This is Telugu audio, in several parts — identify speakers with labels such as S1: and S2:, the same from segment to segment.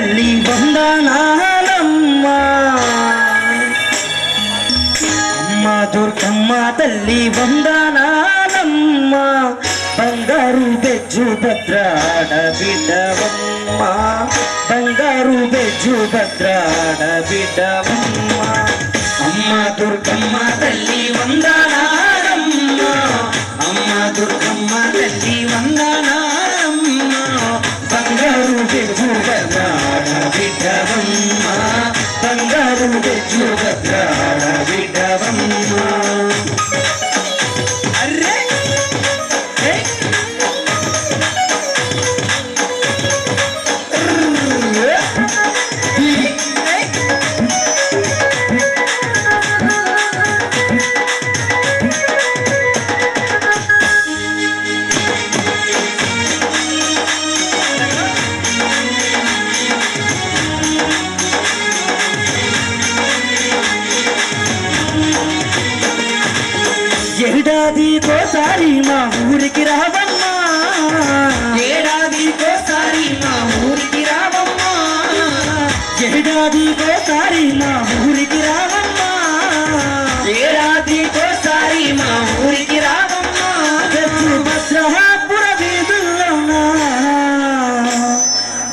S1: తల్లి వందనాలమ్మ అమ్మ దుర్గమ్మ తల్లి వందనాలమ్మ బంగారు బెజ్జు భద్రాడ బిడ్డవమ్మ బంగారు బెజ్జు భద్రాడ బిడ్డవమ్మ అమ్మ దుర్గమ్మ తల్లి వందనాలమ్మ అమ్మ దుర్గమ్మ తల్లి వందనాలమ్మ బంగారు బెజ్జు భద్రాడ బిడ్డవమ్మ బంగారు బెజ్జు భద్రాడ బిడ్డవమ్మ ఏడాదికోసారి మా ఊరికి రావమ్మా ఏడాదికోసారి మా ఊరికి రావమ్మా ఏడాదికోసారి మా ఊరికి రావమ్మా ఏడాదికోసారి మా ఊరికి రావమ్మా బెజ్జు భద్రాపుర వీధుల్లోనా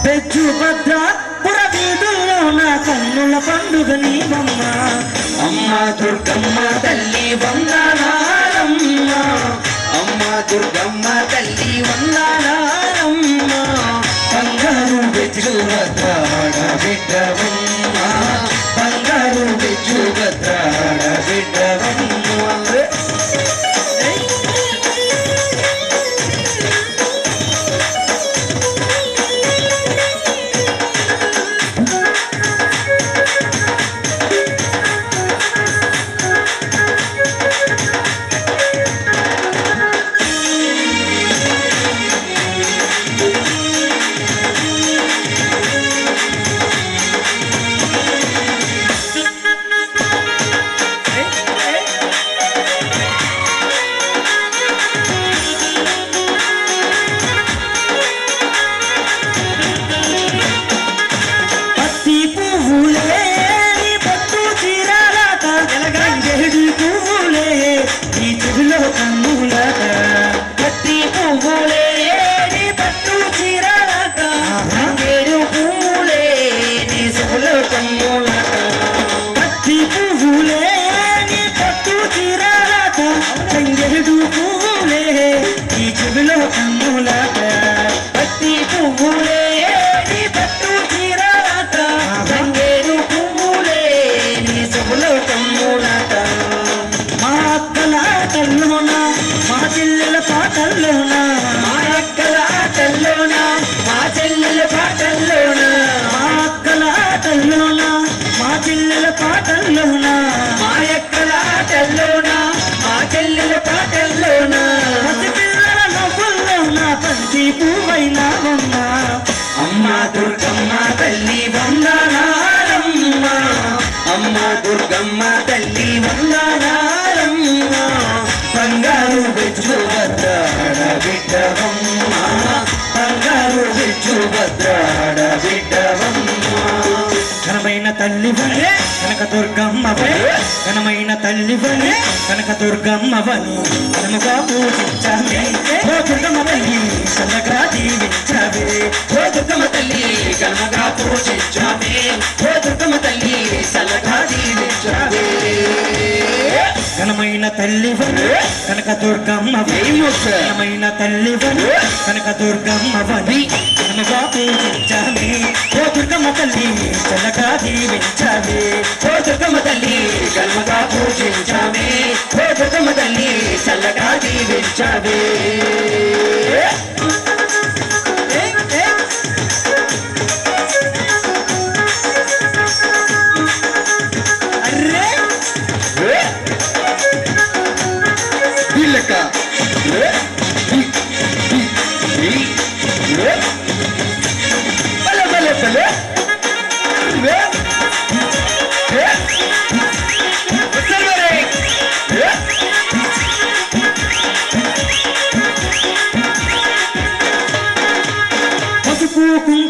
S1: బెజ్జు భద్రాపుర వీధుల్లోనా కన్నుల పండుగ నీవమ్మ అమ్మ దుర్గమ్మ తల్లి వందనాలమ్మ అమ్మ దుర్గమ్మ తల్లి వందనాలమ్మ బంగారు బెజ్జు భద్రాడ బిడ్డవమ్మ బంగారు బెజ్జు భద్రాడ బిడ్డవమ్మ అమ్మ దుర్గమ్మ తల్లి వందనాలమ్మ అమ్మ దుర్గమ్మ తల్లి వందనాలమ్మ బంగారు బెజ్జు భద్రాడ బిడ్డవమ్మ బంగారు బెజ్జు భద్రాడ బిడ్డవమ్మ ఘనమైన తల్లివని కనక దుర్గమ్మవని ఘనమైన తల్లివని కనక దుర్గమ్మవని ఘనముగా పూజించామే ఓ దుర్గమ్మ తల్లి చల్లగా దీవించావే ఓ దుర్గమ్మ తల్లి ఘనముగా పూజించామే ఓ దుర్గమ్మ తల్లి చల్లగా దీవించావే ఘనమైన తల్లివని కనక దుర్గమ్మవని ఘనమైన తల్లివని కనక దుర్గమ్మవని ఘనముగా పూజించామే ఓ దుర్గమ్మ తల్లి చల్లగా దీవించావే ఓ దుర్గమ్మ తల్లి ఘనముగా పూజించామే ఓ దుర్గమ్మ తల్లి చల్లగా దీవించావే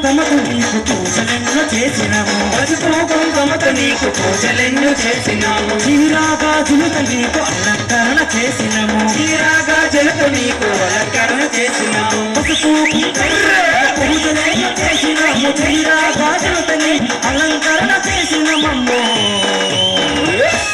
S1: కుంకుమకు నీకు పూజలెన్నో
S2: నీకు పూజలెన్నో చేసినాము
S1: చీరాగాజులతో నీకు అలంకరణ చేసినము
S2: చీరాగాజులతో నీకు అలంకరణ చేసినాము
S1: పసుపు పూజలెన్నో చేసినము చీరాగాజులతో అలంకరణ చేసినమమ్మో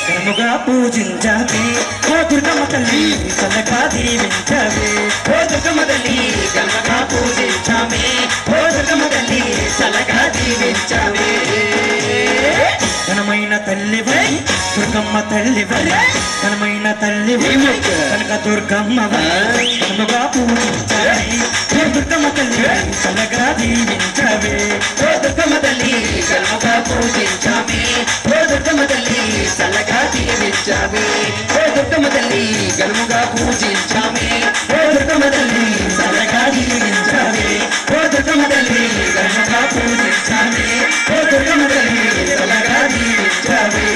S1: ఘనముగా పూజించాలి ఓ దుర్గమ్మ తల్లి చల్లగా దీవించవే
S2: ఓ దుర్గమ్మ తల్లి ఘనముగా పూజించామే ఓ దుర్గమ్మ తల్లి చల్లగా దీవించామే
S1: ఘనమైన తల్లివై దుర్గమ్మ తల్లివై ఘనమైన తల్లివై కనక దుర్గమ్మ ఘనముగా పూజించాలి ఓ దుర్గమ్మ తల్లి చల్లగా దీవించవే
S2: ఓ దుర్గమ్మ తల్లి ఘనముగా పూజించామే ఓ దుర్గమ్మ తల్లి చల్లగా దీవించామే ఓ దుర్గమ్మ తల్లి ఘనముగా పూజించామే ఓ దుర్గమ్మ తల్లి చల్లగా దీవించామే ఓ దుర్గమ్మ తల్లి ఘనముగా పూజించామే ఓ దుర్గమ్మ తల్లి చల్లగా దీవించామే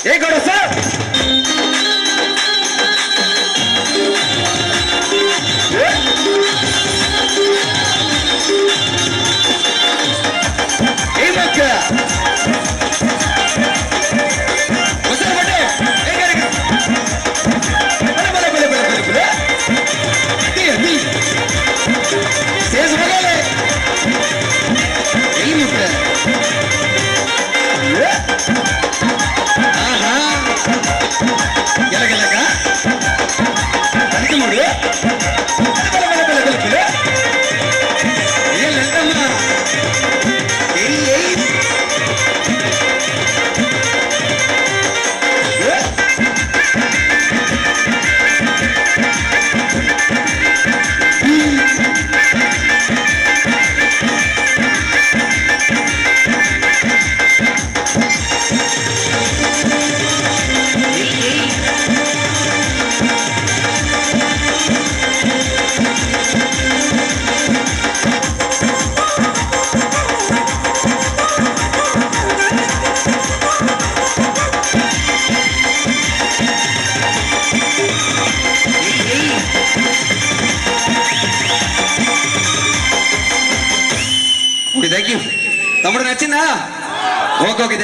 S2: ఏ గొడవ సార్ థ్యాంక్ యూ తమ్ముడు నచ్చిందా ఓకే థ్యాంక్ యూ